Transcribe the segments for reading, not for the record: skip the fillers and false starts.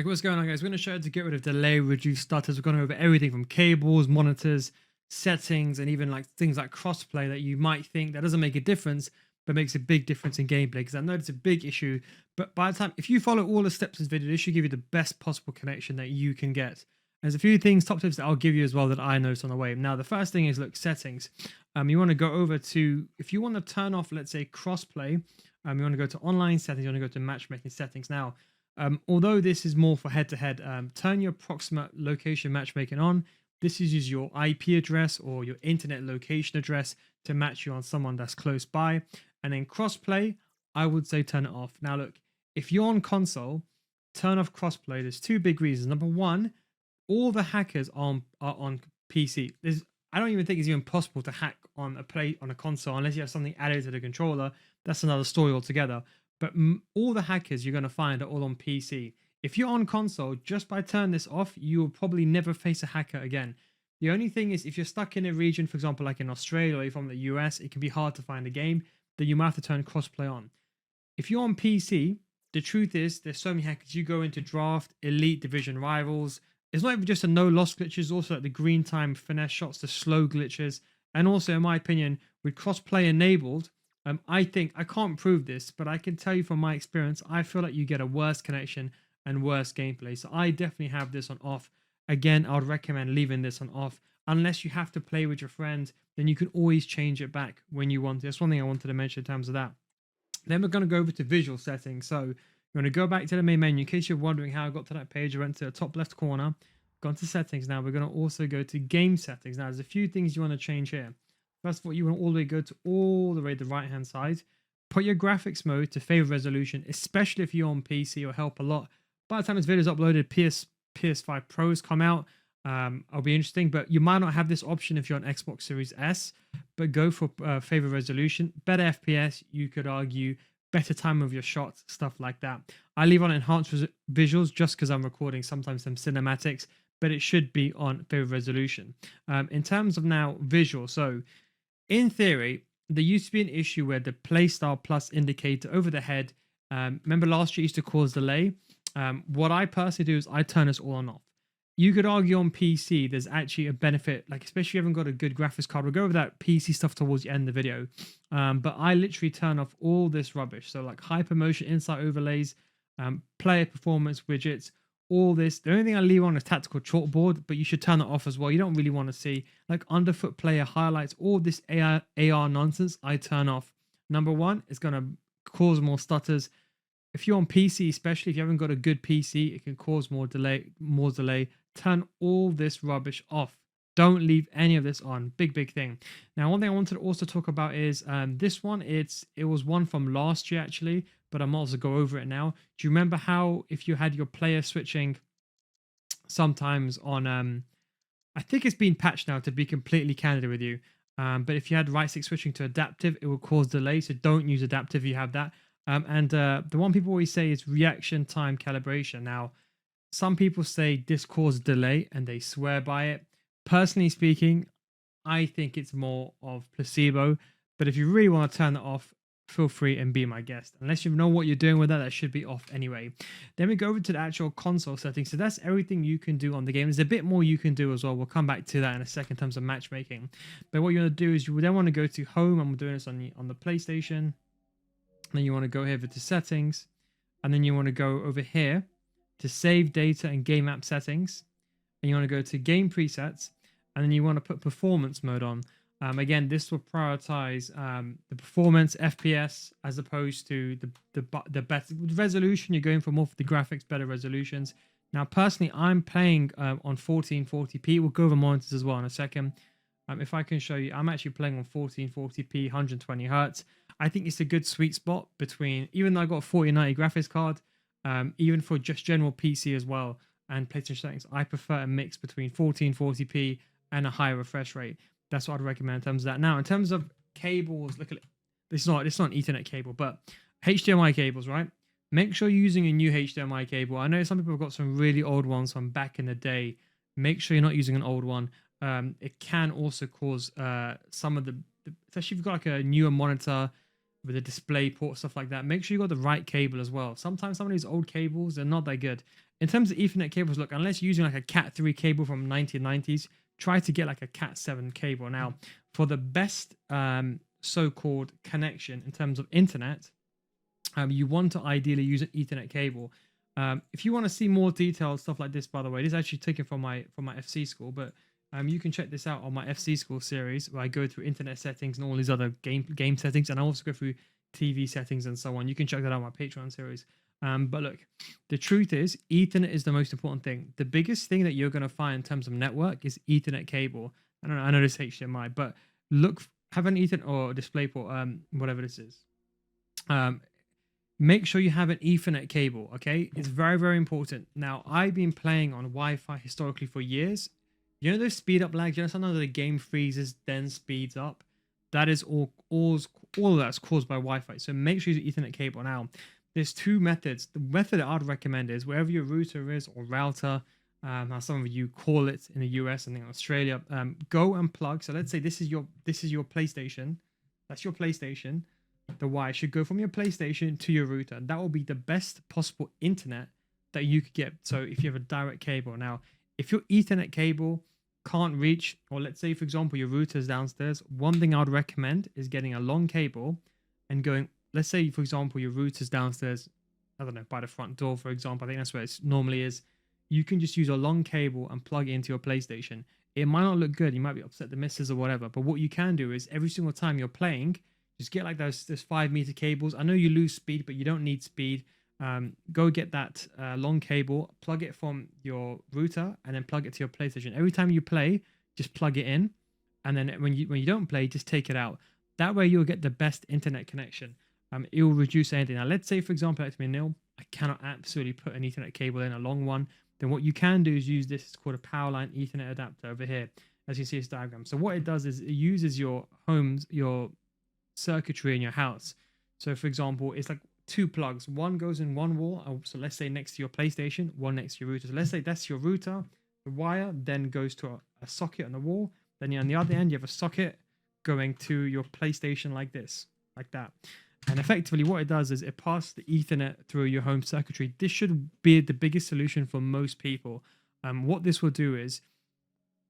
Like, what's going on, guys? We're going to show you how to get rid of delay, reduce stutters. We're going over everything from cables, monitors, settings, and even like things like crossplay that you might think that doesn't make a difference, but makes a big difference in gameplay. Because I know it's a big issue, but by the time, if you follow all the steps in this video, this should give you the best possible connection that you can get. There's a few things, top tips that I'll give you as well that I noticed on the way. Now, the first thing is, look, settings. You want to go over to, if you want to turn off, let's say, crossplay, you want to go to online settings, you want to go to matchmaking settings. Now, although this is more for head-to-head, turn your approximate location matchmaking on. This is your IP address or your internet location address to match you on someone that's close by. And then crossplay, I would say turn it off. Now look, if you're on console, turn off crossplay. There's two big reasons. Number one, all the hackers are on PC. I don't even think it's even possible to hack on a console unless you have something added to the controller. That's another story altogether. But all the hackers you're going to find are all on PC. If you're on console, just by turning this off, you will probably never face a hacker again. The only thing is, if you're stuck in a region, for example, like in Australia or you're from the US, it can be hard to find a game, then you might have to turn crossplay on. If you're on PC, the truth is, there's so many hackers. You go into draft, elite, division rivals. It's not even just the no loss glitches, also like the green time finesse shots, the slow glitches. And also, in my opinion, with crossplay enabled, I think, I can't prove this, but I can tell you from my experience, I feel like you get a worse connection and worse gameplay. So I definitely have this on off. Again, I would recommend leaving this on off. Unless you have to play with your friends, then you can always change it back when you want. That's one thing I wanted to mention in terms of that. Then we're going to go over to visual settings. So you're going to go back to the main menu. In case you're wondering how I got to that page, I went to the top left corner, gone to settings. Now we're going to also go to game settings. Now there's a few things you want to change here. First of all, you want to all the way go to all the way to the right hand side. Put your graphics mode to favorite resolution, especially if you're on PC. It'll help a lot. By the time this video is uploaded, PS5 Pros come out. It'll be interesting, but you might not have this option if you're on Xbox Series S. But go for favorite resolution, better FPS. You could argue better time of your shots, stuff like that. I leave on enhanced visuals just because I'm recording sometimes some cinematics, but it should be on favorite resolution. In terms of now visual, so in theory, there used to be an issue where the playstyle plus indicator over the head, remember last year used to cause delay. What I personally do is I turn this all on off. You could argue on PC, there's actually a benefit, like especially if you haven't got a good graphics card. We'll go over that PC stuff towards the end of the video. But I literally turn off all this rubbish. So like hypermotion insight overlays, player performance widgets, all this. The only thing I leave on is tactical chalkboard, but you should turn it off as well. You don't really want to see like underfoot player highlights, all this AR nonsense. I turn off. Number one, it's going to cause more stutters. If you're on PC, especially if you haven't got a good PC, it can cause more delay. Turn all this rubbish off. Don't leave any of this on. Big thing. Now, one thing I wanted to also talk about is this one. It was one from last year actually, but I'm also go over it now. Do you remember how if you had your player switching sometimes on I think it's been patched now, to be completely candid with you. But if you had right stick switching to adaptive, it will cause delay. So don't use adaptive if you have that. The one people always say is reaction time calibration. Now, some people say this causes delay and they swear by it. Personally speaking, I think it's more of placebo. But if you really want to turn it off, feel free and be my guest. Unless you know what you're doing with that should be off anyway. Then we go over to the actual console settings. So that's everything you can do on the game. There's a bit more you can do as well. We'll come back to that in a second in terms of matchmaking. But what you want to do is you then want to go to home. I'm doing this on the PlayStation. Then you want to go here to settings. And then you want to go over here to save data and game app settings. And you want to go to game presets. And then you want to put performance mode on. Again, this will prioritize the performance FPS as opposed to the better resolution. You're going for more for the graphics, better resolutions. Now, personally, I'm playing on 1440p. We'll go over monitors as well in a second. If I can show you, I'm actually playing on 1440p, 120 hertz. I think it's a good sweet spot between, even though I got a 4090 graphics card, even for just general PC as well and PlayStation settings, I prefer a mix between 1440p and a higher refresh rate. That's what I'd recommend in terms of that. Now, in terms of cables, look at it. It's not an Ethernet cable, but HDMI cables, right? Make sure you're using a new HDMI cable. I know some people have got some really old ones from back in the day. Make sure you're not using an old one. It can also cause some of the, especially if you've got like a newer monitor with a display port, stuff like that. Make sure you got the right cable as well. Sometimes some of these old cables, they're not that good. in terms of Ethernet cables, look, unless you're using like a Cat 3 cable from 1990s, try to get like a Cat 7 cable. Now, for the best so-called connection in terms of internet, you want to ideally use an Ethernet cable. If you want to see more detailed stuff like this, by the way, this is actually taken from my FC school, but you can check this out on my FC School series where I go through internet settings and all these other game settings, and I also go through TV settings and so on. You can check that out on my Patreon series. But look, the truth is, Ethernet is the most important thing. The biggest thing that you're going to find in terms of network is Ethernet cable. I know this HDMI, but look, have an Ethernet or DisplayPort, whatever this is. Make sure you have an Ethernet cable, okay? It's very, very important. Now, I've been playing on Wi-Fi historically for years. You know those speed up lags? You know sometimes the game freezes, then speeds up? That is all of that's caused by Wi-Fi. So make sure you use Ethernet cable. Now, there's two methods. The method that I'd recommend is wherever your router is or router, how some of you call it in the US and in Australia, go and plug. So let's say this is your PlayStation. That's your PlayStation. The wire should go from your PlayStation to your router. That will be the best possible internet that you could get. So if you have a direct cable. Now, if your Ethernet cable can't reach, or let's say, for example, your router is downstairs, one thing I would recommend is getting a long cable and going, let's say, for example, your router's downstairs, I don't know, by the front door, for example. I think that's where it normally is. You can just use a long cable and plug it into your PlayStation. It might not look good. You might be upset the missus or whatever. But what you can do is every single time you're playing, just get like those 5-meter cables. I know you lose speed, but you don't need speed. Go get that long cable, plug it from your router, and then plug it to your PlayStation. Every time you play, just plug it in, and then when you don't play, just take it out. That way, you'll get the best internet connection. It will reduce anything. Now, let's say, for example, like to me, Neil, I cannot absolutely put an Ethernet cable in, a long one. Then what you can do is use this. It's called a Powerline Ethernet adapter over here, as you see this diagram. So what it does is it uses your circuitry in your house. So, for example, it's like 2 plugs. One goes in one wall. So let's say next to your PlayStation, one next to your router. So let's say that's your router. The wire then goes to a socket on the wall. Then on the other end, you have a socket going to your PlayStation like this, like that. And effectively what it does is it passes the Ethernet through your home circuitry. This should be the biggest solution for most people. What this will do is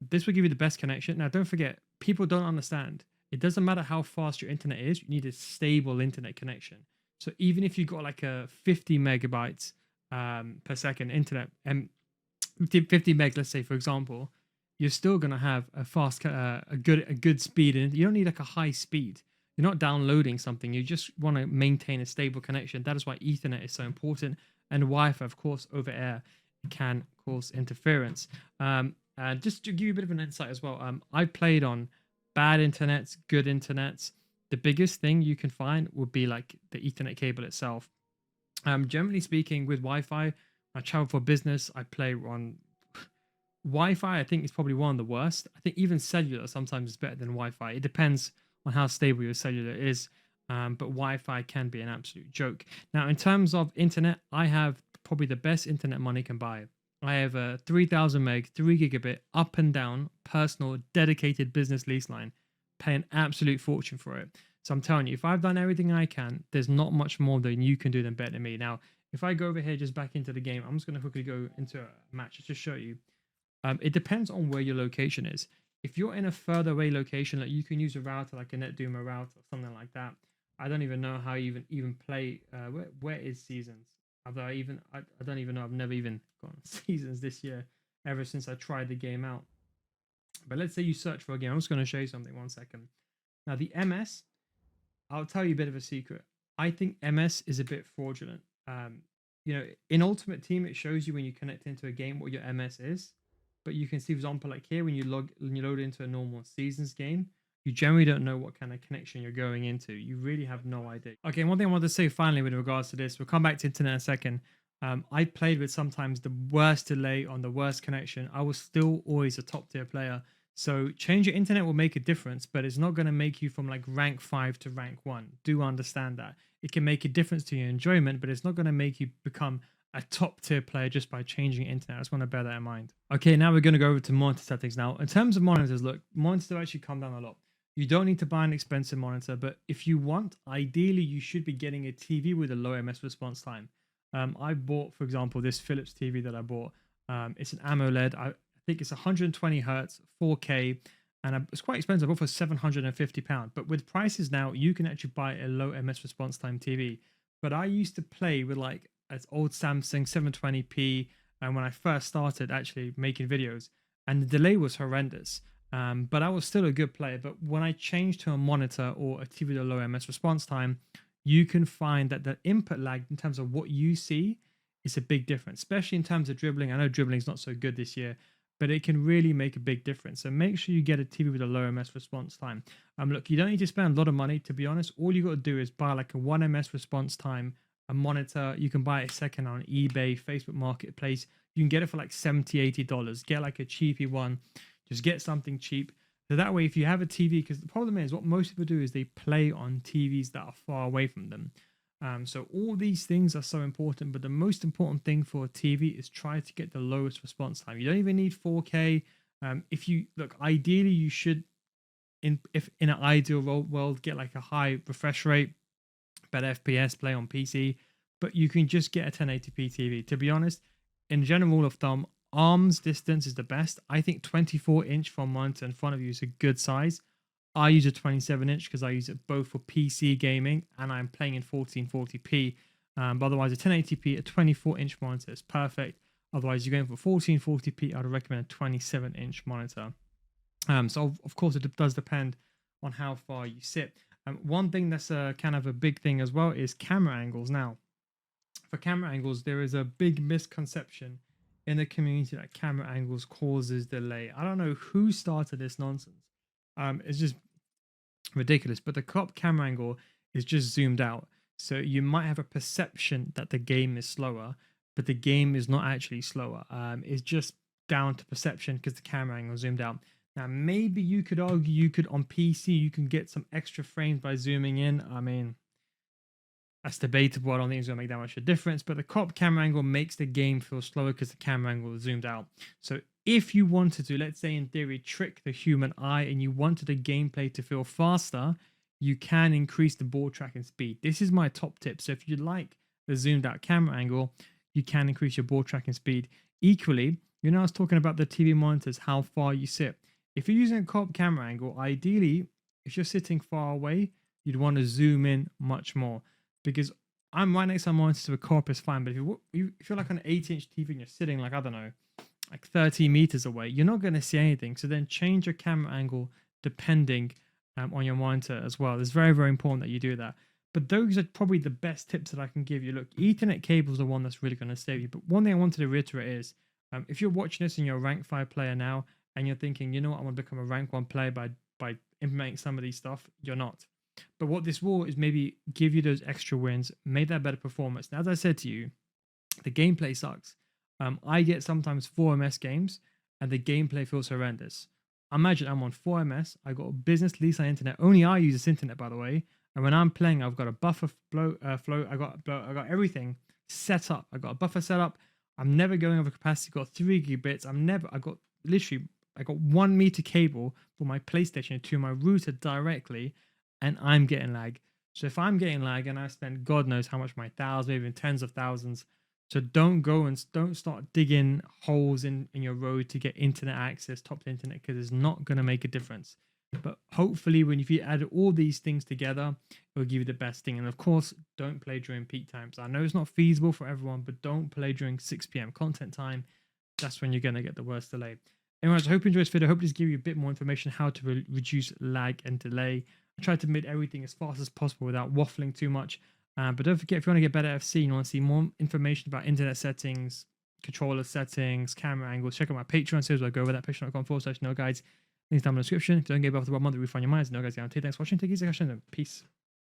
this will give you the best connection. Now, don't forget, people don't understand. It doesn't matter how fast your internet is. You need a stable internet connection. So even if you've got like a 50 megabytes per second internet, and 50 meg, let's say, for example, you're still going to have a fast, a good speed. And you don't need like a high speed. You're not downloading something. You just want to maintain a stable connection. That is why Ethernet is so important. And Wi-Fi, of course, over air can cause interference. And just to give you a bit of an insight as well, I've played on bad internets, good internets. The biggest thing you can find would be like the Ethernet cable itself. Generally speaking, with Wi-Fi, I travel for business. I play on Wi-Fi. I think it's probably one of the worst. I think even cellular sometimes is better than Wi-Fi. It depends on how stable your cellular is. But Wi-Fi can be an absolute joke. Now, in terms of internet, I have probably the best internet money can buy. I have a 3000 meg, 3 gigabit, up and down, personal, dedicated business lease line. Pay an absolute fortune for it. So I'm telling you, if I've done everything I can, there's not much more than you can do than better than me. Now, if I go over here just back into the game, I'm just going to quickly go into a match just to show you. It depends on where your location is. If you're in a further away location, like you can use a router like a NetDoomer router or something like that. I don't even know how you even play. Where is Seasons? I don't even know. I've never even gone Seasons this year, ever since I tried the game out. But let's say you search for a game. I'm just going to show you something. 1 second. Now the MS, I'll tell you a bit of a secret. I think MS is a bit fraudulent. In Ultimate Team, it shows you when you connect into a game what your MS is. But you can see, for example, like here, when you load into a normal Seasons game, you generally don't know what kind of connection you're going into. You really have no idea. Okay, one thing I want to say finally with regards to this, we'll come back to internet in a second. I played with sometimes the worst delay on the worst connection. I was still always a top tier player. So change your internet will make a difference, but it's not going to make you from like rank 5 to rank 1. Do understand that. It can make a difference to your enjoyment, but it's not going to make you become a top tier player just by changing internet. I just want to bear that in mind. Okay, now we're going to go over to monitor settings. Now, in terms of monitors, look, monitors actually come down a lot. You don't need to buy an expensive monitor, but if you want, ideally, you should be getting a TV with a low MS response time. I bought, for example, this Philips TV that I bought. It's an AMOLED. I think it's 120 hertz, 4K, and it's quite expensive. I bought for £750. But with prices now, you can actually buy a low ms response time TV. But I used to play with like an old Samsung 720p, and when I first started actually making videos, and the delay was horrendous. But I was still a good player. But when I changed to a monitor or a TV with a low ms response time, you can find that the input lag in terms of what you see is a big difference, especially in terms of dribbling. I know dribbling is not so good this year, but it can really make a big difference. So make sure you get a TV with a low ms response time. Look, you don't need to spend a lot of money, to be honest. All you got to do is buy like a 1 ms response time, a monitor. You can buy it second on eBay, Facebook Marketplace. You can get it for like $70, $80. Get like a cheapy one. Just get something cheap. So that way, if you have a TV, because the problem is what most people do is they play on TVs that are far away from them. So all these things are so important, but the most important thing for a TV is try to get the lowest response time. You don't even need 4K. If you look, ideally you should, if in an ideal world, get like a high refresh rate, better FPS, play on PC, but you can just get a 1080p TV. To be honest, in general rule of thumb, arm's distance is the best. I think 24-inch from monitor in front of you is a good size. I use a 27-inch because I use it both for PC gaming and I'm playing in 1440p. But otherwise, a 1080p, a 24-inch monitor is perfect. Otherwise, you're going for 1440p, I'd recommend a 27-inch monitor. So, of course, it does depend on how far you sit. One thing that's kind of a big thing as well is camera angles. Now, for camera angles, there is a big misconception in the community that camera angles causes delay. I don't know who started this nonsense. It's just ridiculous, but the crop camera angle is just zoomed out. So you might have a perception that the game is slower, but the game is not actually slower. It's just down to perception because the camera angle zoomed out. Now, maybe you could argue on PC, you can get some extra frames by zooming in. I mean, that's debatable. I don't think it's going to make that much of a difference, but the crop camera angle makes the game feel slower because the camera angle is zoomed out. So if you wanted to, let's say in theory, trick the human eye and you wanted the gameplay to feel faster, you can increase the ball tracking speed. This is my top tip. So if you like the zoomed out camera angle, you can increase your ball tracking speed. Equally, I was talking about the TV monitors, how far you sit. If you're using a crop camera angle, ideally, if you're sitting far away, you'd want to zoom in much more. Because I'm right next to a monitor, so a crop is fine. But if you're like on an 8-inch TV and you're sitting like, I don't know, like 30 meters away, you're not going to see anything. So then change your camera angle depending on your monitor as well. It's very, very important that you do that. But those are probably the best tips that I can give you. Look, Ethernet cable is the one that's really going to save you. But one thing I wanted to reiterate is if you're watching this and you're a rank 5 player now and you're thinking, you know what, I want to become a rank 1 player by implementing some of these stuff, you're not. But what this will is maybe give you those extra wins, make that better performance. Now, as I said to you, the gameplay sucks. I get sometimes 4MS games and the gameplay feels horrendous. Imagine I'm on 4MS, I got a business lease on internet. Only I use this internet, by the way. And when I'm playing, I've got a buffer flow. I got everything set up. I got a buffer set up. I'm never going over capacity. Got 3 gigabits. I got 1 meter cable for my PlayStation to my router directly, and I'm getting lag. So if I'm getting lag and I spend God knows how much, my thousands, maybe even tens of thousands. So don't start digging holes in your road to get internet access, top to internet, because it's not going to make a difference. But hopefully, if you add all these things together, it will give you the best thing. And of course, don't play during peak times. I know it's not feasible for everyone, but don't play during 6 p.m. content time. That's when you're going to get the worst delay. Anyways, I hope you enjoyed this video. I hope this gave you a bit more information how to reduce lag and delay. I tried to make everything as fast as possible without waffling too much. But don't forget, if you want to get better FC, you want to see more information about internet settings, controller settings, camera angles, check out my Patreon series. I'll go over that patreon.com/no guides. Links down in the description. If you don't get above the 1 month, refine your minds. No guys, guarantee. Thanks for watching. Take it easy, guys. Peace.